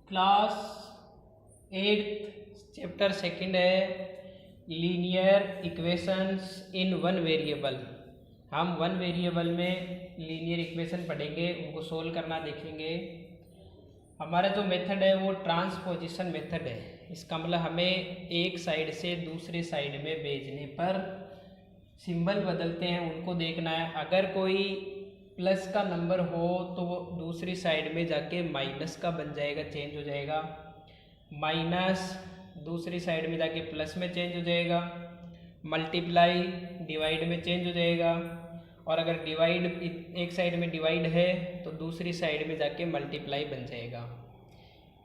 Class 8th chapter second है linear equations in one variable. हम one variable में linear equation पढ़ेंगे, उनको सोल्व करना देखेंगे। हमारा जो मेथड है वो ट्रांसपोजिशन मेथड है। इसका मतलब हमें एक साइड से दूसरे साइड में भेजने पर सिंबल बदलते हैं, उनको देखना है। अगर कोई प्लस का नंबर हो तो वो दूसरी साइड में जाके माइनस का बन जाएगा, चेंज हो जाएगा। माइनस दूसरी साइड में जाके प्लस में चेंज हो जाएगा। मल्टीप्लाई डिवाइड में चेंज हो जाएगा। और अगर डिवाइड एक साइड में डिवाइड है तो दूसरी साइड में जाके मल्टीप्लाई बन जाएगा।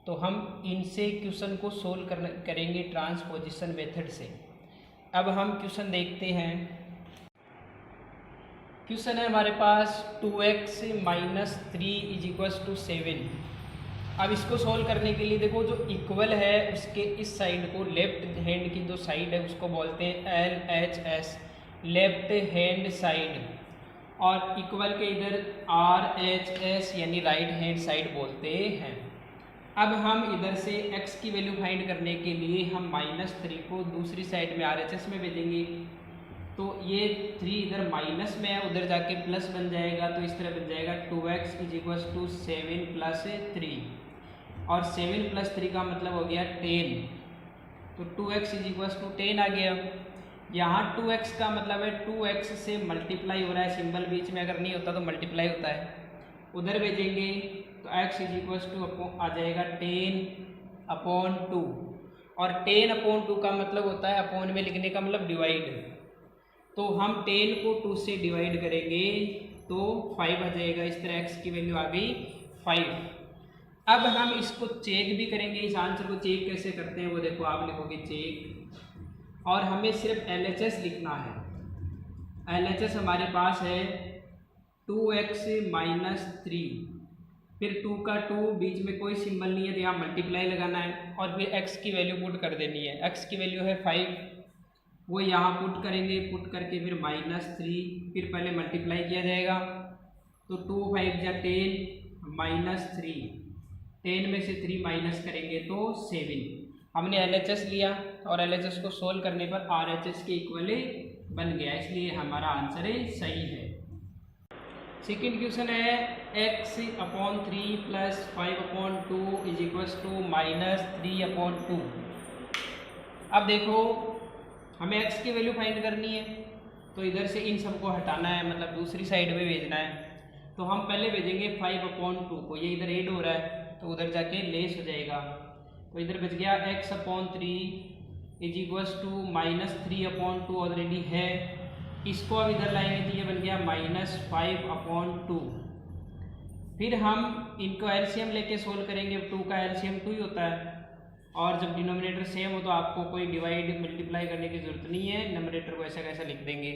तो हम इनसे क्वेश्चन को सोल्व करेंगे ट्रांसपोजिशन मेथड से। अब हम क्वेश्चन देखते हैं। क्वेश्चन है हमारे पास 2x - 3 = 7। अब इसको सोल्व करने के लिए देखो, जो इक्वल है उसके इस साइड को, लेफ्ट हैंड की जो साइड है उसको बोलते हैं LHS, लेफ्ट हैंड साइड। और इक्वल के इधर RHS यानी राइट हैंड साइड बोलते हैं। अब हम इधर से x की वैल्यू फाइंड करने के लिए हम -3 को दूसरी साइड में RHS में भेजेंगे। तो ये 3 इधर माइनस में है, उधर जाके प्लस बन जाएगा। तो इस तरह बन जाएगा 2x = 7 + 3। और 7 + 3 का मतलब हो गया 10। तो 2x = 10 आ गया। यहाँ 2x का मतलब है 2x से मल्टीप्लाई हो रहा है, सिंबल बीच में अगर नहीं होता तो मल्टीप्लाई होता है। उधर भेजेंगे तो x = आ जाएगा 10/2। और 10/2 का मतलब होता है अपॉन में लिखने का मतलब डिवाइड। तो हम 10 को 2 से डिवाइड करेंगे तो 5 आ जाएगा। इस तरह x की वैल्यू आ गई 5। अब हम इसको चेक भी करेंगे। इस आंसर को चेक कैसे करते हैं वो देखो, आप लिखोगे चेक और हमें सिर्फ LHS लिखना है। LHS हमारे पास है 2x - 3, फिर 2 का 2, बीच में कोई सिंबल नहीं है तो यहाँ मल्टीप्लाई लगाना है और फिर x की वैल्यू पुट कर देनी है। x की वैल्यू है 5, वो यहाँ पुट करेंगे, पुट करके फिर -3, फिर पहले मल्टीप्लाई किया जाएगा। तो 2 × 5 = 10 - 3, 10 में से 3 माइनस करेंगे तो 7। हमने LHS लिया और LHS को सोल्व करने पर RHS के इक्वल बन गया, इसलिए हमारा आंसर सही है। सेकेंड क्वेश्चन है x/3 + 5/2 = -3/2। अब देखो, हमें x की वैल्यू फाइंड करनी है तो इधर से इन सबको हटाना है, मतलब दूसरी साइड में भेजना है। तो हम पहले भेजेंगे 5/2 को, ये इधर ऐड हो रहा है तो उधर जाके लेस हो जाएगा। तो इधर बच गया x/3 = -3/2 ऑलरेडी है। इसको अब इधर लाएंगे तो ये बन गया -5/2। फिर हम इनको एलसीएम लेके सोल्व करेंगे। 2 का एलसीएम 2 ही होता है और जब डिनोमिनेटर सेम हो तो आपको कोई डिवाइड मल्टीप्लाई करने की ज़रूरत नहीं है, नंबरेटर को ऐसा कैसा लिख देंगे।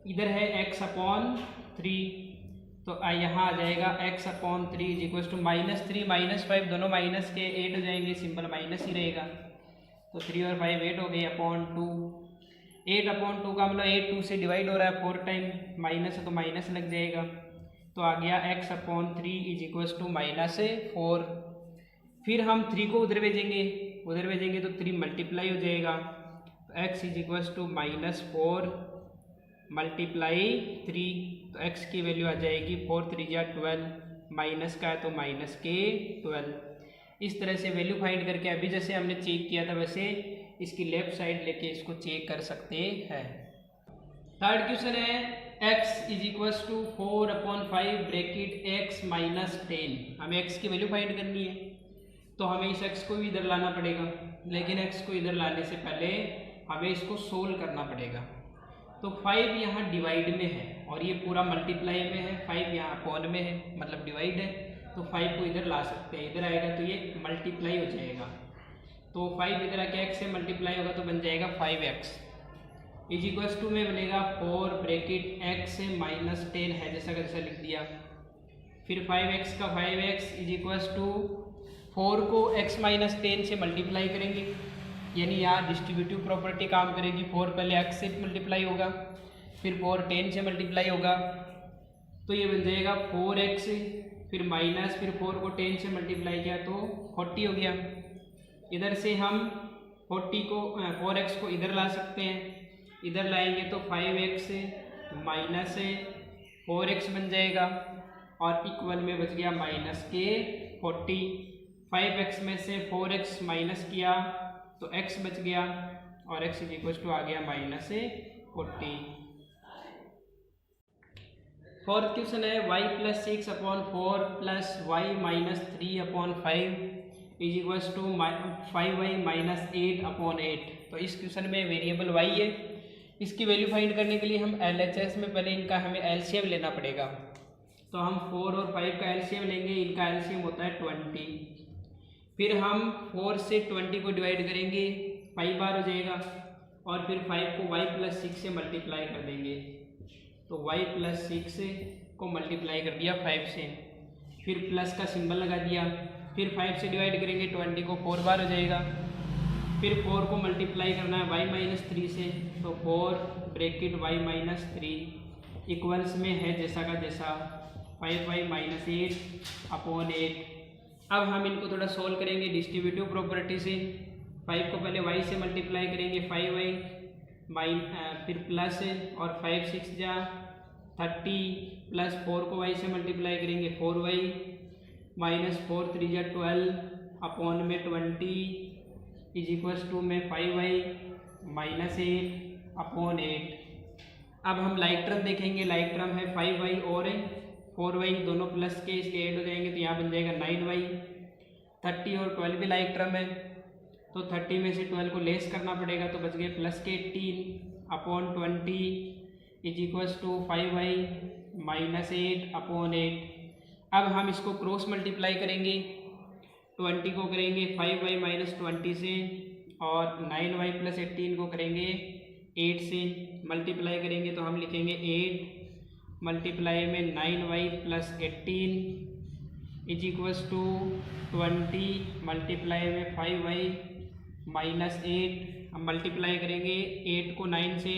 इधर है x/3, तो यहाँ आ जाएगा x/3 = -3 - 5, दोनों माइनस के 8 हो जाएंगे, सिंपल माइनस ही रहेगा। तो 3 और 5 8 हो गए /2। 8/2 का मतलब 8 2 से डिवाइड हो रहा है 4 टाइम, माइनस है तो माइनस लग जाएगा। तो आ गया x/3 = -4। फिर हम 3 को उधर भेजेंगे, तो 3 मल्टीप्लाई हो जाएगा। तो x = -4 × 3, तो x की वैल्यू आ जाएगी 4 × 3 = 12, माइनस का है तो -12। इस तरह से वैल्यू फाइंड करके अभी जैसे हमने चेक किया था वैसे इसकी लेफ्ट साइड लेके इसको चेक कर सकते हैं। थर्ड क्वेश्चन है x = 4/5 (x - 10). हमें x की वैल्यू फाइंड करनी है तो हमें इस x को भी इधर लाना पड़ेगा, लेकिन x को इधर लाने से पहले हमें इसको सोल्व करना पड़ेगा। तो 5 यहाँ डिवाइड में है और ये पूरा मल्टीप्लाई में है, 5 यहाँ अपॉन में है मतलब डिवाइड है। तो 5 को इधर ला सकते हैं, इधर आएगा तो ये मल्टीप्लाई हो जाएगा। तो 5 इधर आके x से मल्टीप्लाई होगा तो बन जाएगा 5x = में बनेगा 4 (x - 10) है जैसा का जैसा लिख दिया। फिर 5x का 5x = 4 को x - 10 से मल्टीप्लाई करेंगे, यानी यहाँ डिस्ट्रीब्यूटिव प्रॉपर्टी काम करेगी। 4 पहले x से मल्टीप्लाई होगा, फिर 4 10 से मल्टीप्लाई होगा, तो ये बन जाएगा 4x फिर माइनस, फिर 4 को 10 से मल्टीप्लाई किया तो 40 हो गया। इधर से हम 40 को 4x को इधर ला सकते हैं, इधर लाएंगे तो 5x माइनस 4x बन जाएगा और इक्वल में बच गया माइनस के 40। 5x में से 4x माइनस किया तो x बच गया और x इज इक्वल टू आ गया माइनस 40। फोर्थ क्वेश्चन है y plus 6/4 plus y minus 3/5 is equals to 5y minus 8/8। तो इस क्वेश्चन में वेरिएबल y है, इसकी वैल्यू फाइंड करने के लिए हम LHS में पहले इनका हमें एलसीएम लेना पड़ेगा। तो हम 4 और 5 का एलसीएम लेंगे, इनका एलसीएम होता है 20। फिर हम 4 से 20 को डिवाइड करेंगे, 5 बार हो जाएगा और फिर 5 को y प्लस 6 से मल्टीप्लाई कर देंगे तो y प्लस 6 को मल्टीप्लाई कर दिया 5 से, फिर प्लस का सिंबल लगा दिया, फिर 5 से डिवाइड करेंगे 20 को 4 बार हो जाएगा, फिर 4 को मल्टीप्लाई करना है y माइनस 3 से तो 4 ब्रैकेट y माइनस 3 इक्वल्स में है जैसा का जैसा 5y माइनस 8/8। अब हम इनको थोड़ा सोल्व करेंगे डिस्ट्रीब्यूटिव प्रॉपर्टी से। 5 को पहले y से मल्टीप्लाई करेंगे 5y फिर प्लस और 5 6 जा 30 प्लस 4 को y से मल्टीप्लाई करेंगे 4y माइनस 4 3 जा 12 में 20 इज इक्वल्स टू में 5y माइनस 8/8। अब हम लाइक टर्म देखेंगे, लाइक टर्म है 5y और 4y दोनों प्लस के इसके ऐड हो जाएंगे तो यहाँ बन जाएगा 9y। 30 और 12 भी लाइक टर्म है तो 30 में से 12 को लेस करना पड़ेगा तो बच गए प्लस के 18/20 is equals to 5y minus 8/8। अब हम इसको क्रॉस मल्टीप्लाई करेंगे, 20 को करेंगे 5y माइनस 20 से और 9y प्लस 18 को करेंगे 8 से मल्टीप्लाई करेंगे तो हम लिखेंगे 8 मल्टीप्लाई में 9y plus 18 is equals to 20 multiply में 5y माइनस 8। हम मल्टीप्लाई करेंगे 8 को 9 से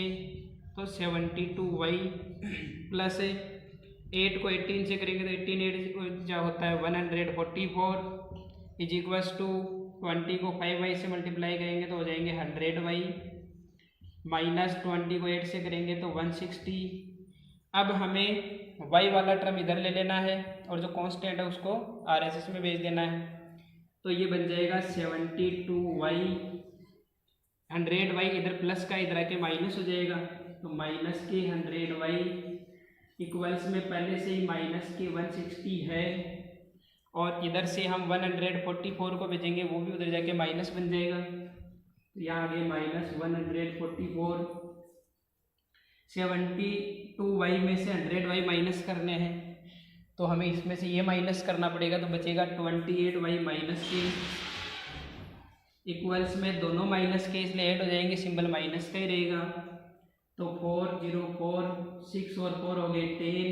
तो 72y प्लस 8 को 18 से करेंगे तो 18 8 होता है 144 इज इक्वल्स टू 20 को 5y से मल्टीप्लाई करेंगे तो हो जाएंगे 100y माइनस 20 को 8 से करेंगे तो 160। अब हमें y वाला टर्म इधर ले लेना है और जो कांस्टेंट है उसको RHS में भेज देना है तो ये बन जाएगा 72y 100y इधर प्लस का इधर आके माइनस हो जाएगा तो माइनस के 100y इक्वल्स में पहले से ही माइनस के 160 है और इधर से हम 144 को भेजेंगे वो भी उधर जाके माइनस बन जाएगा तो यहाँ आ गए माइनस 144। 72y में से 100y माइनस करने हैं तो हमें इसमें से ये माइनस करना पड़ेगा तो बचेगा 28y माइनस के इक्वल्स में दोनों माइनस के इसलिए ऐड हो जाएंगे, सिंबल माइनस का ही रहेगा तो 4 0 4 6 और 4 हो गए 10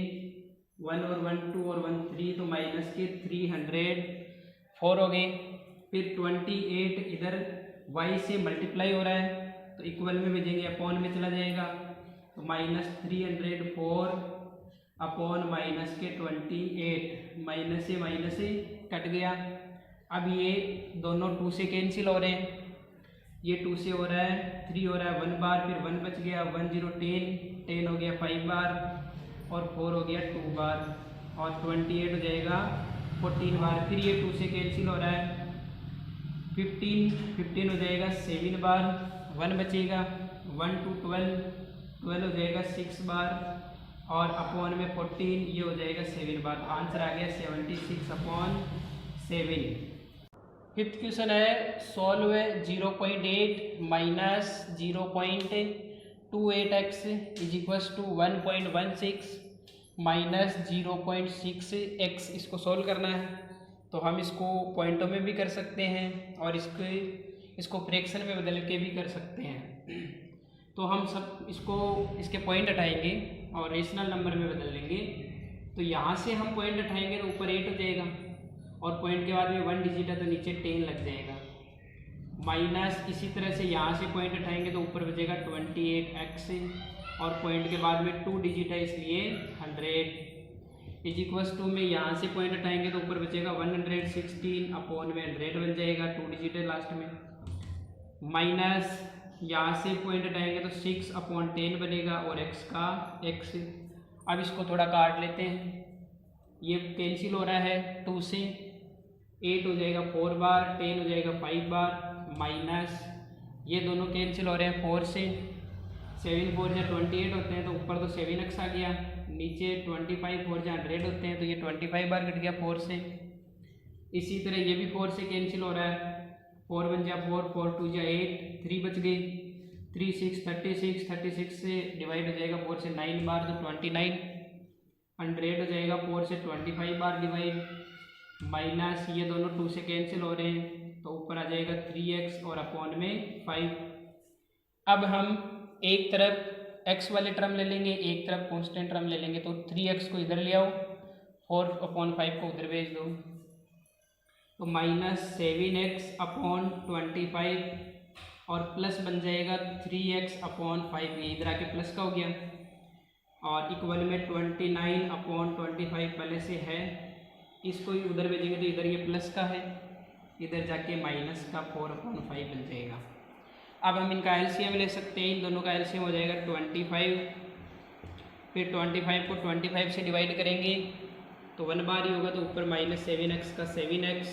1 और 1 2 और 1 3 तो माइनस के 304 हो गए। फिर 28 इधर y से मल्टीप्लाई हो रहा है तो इक्वल में भेजेंगे अपॉन में चला जाएगा तो माइनस 304 अपॉन माइनस के 28 माइनस से कट गया। अब ये दोनों 2 से कैंसिल हो रहे हैं, ये 2 से हो रहा है 3 हो रहा है 1 बार फिर 1 बच गया 1 0 10 हो गया 5 बार और 4 हो गया 2 बार और 28 हो जाएगा 14 बार। फिर ये 2 से कैंसिल हो रहा है 15 हो जाएगा 7 बार 1 बचेगा 1 2 12 हो जाएगा 6 बार और अपॉन में 14 ये हो जाएगा 7 बार। आंसर आ गया 76/7। फिफ्थ क्वेश्चन है solve 0.8 minus 0.28x is equals to 1.16 minus 0.6x। इसको सॉल्व करना है तो हम इसको पॉइंटों में भी कर सकते हैं और इसको फ्रैक्शन में बदल के भी कर सकते हैं। तो हम सब इसके पॉइंट हटाएंगे और रेशनल नंबर में बदल लेंगे तो यहाँ से हम पॉइंट हटाएंगे तो ऊपर 8 हो जाएगा और पॉइंट के बाद में 1 डिजिट है तो नीचे 10 लग जाएगा माइनस इसी तरह से यहाँ से पॉइंट हटाएंगे तो ऊपर बचेगा 28x और पॉइंट के बाद में 2 डिजिट है इसलिए 100 इज इक्वल्स टू में यहाँ से पॉइंट हटाएंगे तो ऊपर बचेगा 116 अपॉन में 100 बन जाएगा, 2 डिजिट है लास्ट में, माइनस यहाँ से पॉइंट हटाएंगे तो 6 अपॉन 10 बनेगा और x का x। अब इसको थोड़ा काट लेते हैं, ये कैंसिल हो रहा है 2 से, 8 हो जाएगा 4 बार, 10 हो जाएगा 5 बार, माइनस ये दोनों कैंसिल हो रहे हैं 4 से, 7 4 या 28 होते हैं तो ऊपर तो 7x आ गया, नीचे 25 4 या 100 होते हैं तो ये 25 बार कट गया 4 से। इसी तरह ये भी 4 से कैंसिल हो रहा है, 4 1 जा 4, 4 2 जा 8, 3 बच गई, 3 6 36, 36 से डिवाइड हो जाएगा 4 से 9 बार तो 29, 100 हो जाएगा 4 से 25 बार डिवाइड, माइनस ये दोनों 2 से कैंसिल हो रहे हैं तो ऊपर आ जाएगा 3x और अपॉन में 5। अब हम एक तरफ x वाले टर्म ले लेंगे, एक तरफ कांस्टेंट टर्म ले लेंगे, तो 3x को इधर ले आओ, 4/5 को उधर भेज दो, तो माइनस 7x अपॉन 25 और प्लस बन जाएगा 3x अपॉन 5, ये इधर आके प्लस का हो गया, और इक्वल में 29 अपॉन 25 पहले से है, इसको ही उधर भेजेंगे तो इधर ये प्लस का है, इधर जाके माइनस का 4/5 बन जाएगा। अब हम इनका एलसीएम ले सकते हैं, इन दोनों का एलसीएम हो जाएगा 25, फिर 25 को 25 से डिवाइड करेंगे तो 1 बार ही होगा, तो ऊपर माइनस 7x का 7x,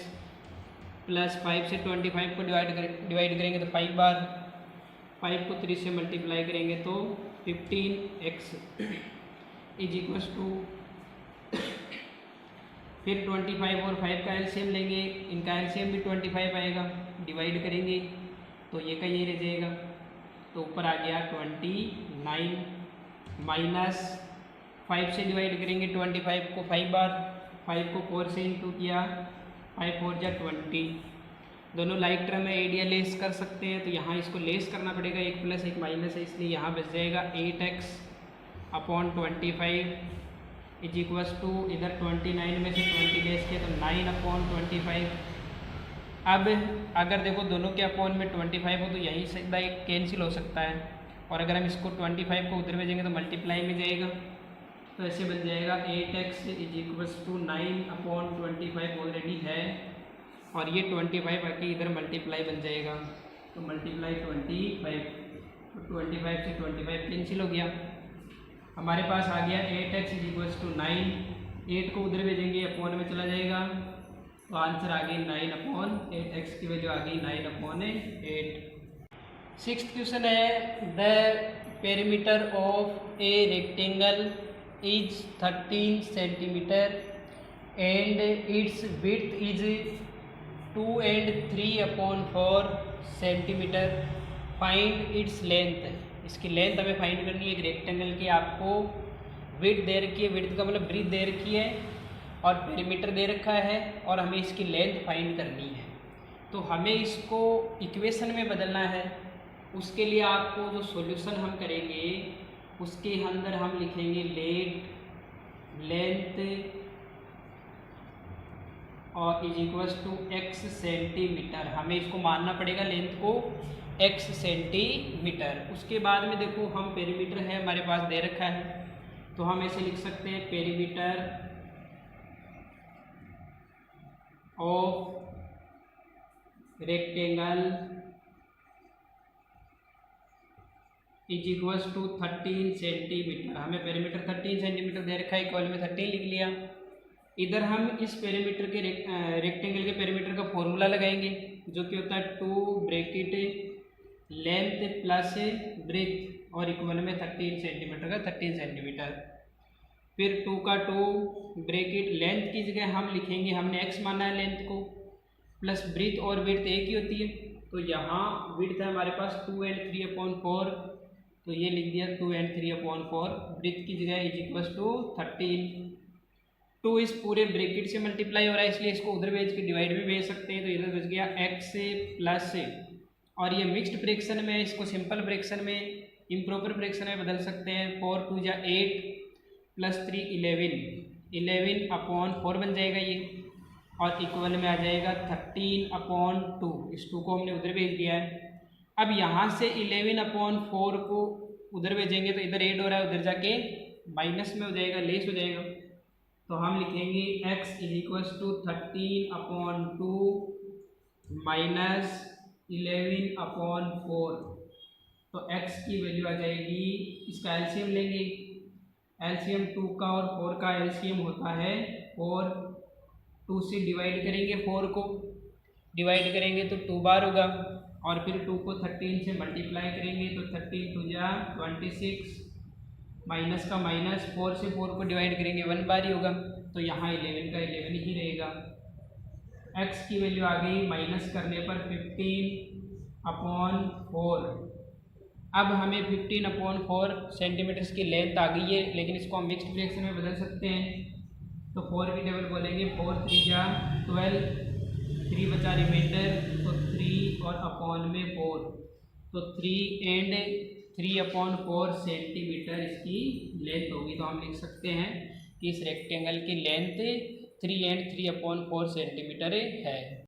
प्लस 5 से 25 को डिवाइड करेंगे तो 5 बार, 5 को 3 से मल्टीप्लाई करेंगे तो 15x इज इक्वल्स टू, फिर 25 और 5 का एलसीएम लेंगे, इनका एलसीएम भी 25 आएगा, डिवाइड करेंगे तो ये का ये रह जाएगा, तो ऊपर आ गया 29, माइनस 5 से डिवाइड करेंगे 25 को 5 बार, 5 को 4 से इंटू किया, 5 4 जा 20, दोनों लाइक टर्म में एरिया लेस कर सकते हैं तो यहाँ इसको लेस करना पड़ेगा, एक प्लस एक माइनस है इसलिए यहाँ बच जाएगा 8x upon 25 is equals to, इधर 29 में से 20 लेस किया तो 9 अपॉन 25। अब अगर देखो दोनों के अपॉन में 25 हो तो यहीं से सीधा एक कैंसिल हो सकता है, और अगर हम इसको 25 को उधर भेजेंगे तो मल्टीप्लाई में जाएगा, तो ऐसे बन जाएगा 8x is equals to 9 upon 25 already है, और ये 25 आके इधर मल्टीप्लाई बन जाएगा, तो मल्टीप्लाई 25, तो 25 से 25 कैंसिल हो गया, हमारे पास आ गया 8x इज इक्वल्स टू 9, 8 को उधर भेजेंगे अपॉन में चला जाएगा, तो आंसर आ गई 9 अपॉन 8, x की वैल्यू आ गई 9 अपॉन 8। सिक्स्थ क्वेश्चन है, the perimeter of a rectangle is 13 centimetre and it's width is 2 and 3/4 centimetre, find its length. इसकी लेंथ हमें फाइंड करनी है, एक रेक्टेंगल की आपको विड्थ दे रखी है, विड्थ का मतलब ब्रीथ दे रखी है, और पेरीमीटर दे रखा है, और हमें इसकी लेंथ फाइंड करनी है। तो हमें इसको इक्वेशन में बदलना है, उसके लिए आपको जो सॉल्यूशन हम करेंगे उसके अंदर हम लिखेंगे लेंथ और is equals to x centimetre, हमें इसको मानना पड़ेगा लेंथ को x सेंटीमीटर। उसके बाद में देखो हम पेरीमीटर है हमारे पास दे रखा है, तो हम ऐसे लिख सकते हैं perimeter of rectangle is equals to 13 centimetre, हमें पेरीमीटर 13 सेंटीमीटर दे रखा है, इक्वल में 13 लिख लिया। इधर हम इस पेरीमीटर के रेक्टेंगल के पेरीमीटर का फॉर्मूला लगाएंगे, जो कि होता है 2 ब्रैकेट लेंथ प्लस ब्रेथ और इक्वल में 13 सेंटीमीटर का 13 सेंटीमीटर। फिर 2 का 2 ब्रैकेट लेंथ की जगह हम लिखेंगे, हमने x माना है लेंथ को, प्लस ब्रीथ और विड्थ एक ही होती है, तो यहाँ विड्थ है हमारे पास 2 and 3/4, तो ये लिख दिया 2 and 3/4, ब्रीथ की जगह इज इक्वल्स टू 13। 2 इस पूरे ब्रैकेट से मल्टीप्लाई हो रहा है, इसलिए इसको उधर भेज के डिवाइड भी भेज सकते हैं, तो इधर बच गया x प्लस, और ये मिक्स्ड फ्रैक्शन में, इसको सिंपल फ्रैक्शन में, इम्प्रॉपर फ्रैक्शन में बदल सकते हैं। 4 2 जा 8 प्लस 3 11/4 बन जाएगा ये, और इक्वल में आ जाएगा 13/2, इस 2 को हमने उधर भेज दिया है। अब यहाँ से 11/4 को उधर भेजेंगे तो इधर 8 हो रहा है, उधर जाके माइनस में हो जाएगा, लेस हो जाएगा, तो हम लिखेंगे x is equals to 13/2 minus 11/4। तो x की वैल्यू आ जाएगी, इसका एलसीएम लेंगे, एलसीएम 2 का और 4 का एलसीएम होता है 4, 2 से डिवाइड करेंगे, 4 को डिवाइड करेंगे तो 2 बार होगा, और फिर 2 को 13 से मल्टीप्लाई करेंगे तो 13 2 जा 26, माइनस का माइनस, 4 से 4 को डिवाइड करेंगे 1 बार ही होगा, तो यहाँ 11 का 11 ही रहेगा। x की वैल्यू आ गई माइनस करने पर 15/4। अब हमें 15/4 सेंटीमीटर्स की लेंथ आ गई है, लेकिन इसको हम मिक्स्ड फ्रैक्शन में बदल सकते हैं। तो 4 की टेबल बोलेंगे, 4 3 जा 12, 3 बचा रिमाइंडर, तो 3 और अपॉन में 4, तो 3 एंड 3/4 सेंटीमीटर इसकी लेंथ होगी। तो हम लिख सकते हैं कि इस रेक्टेंगल की लेंथ 3 एंड 3/4 सेंटीमीटर है।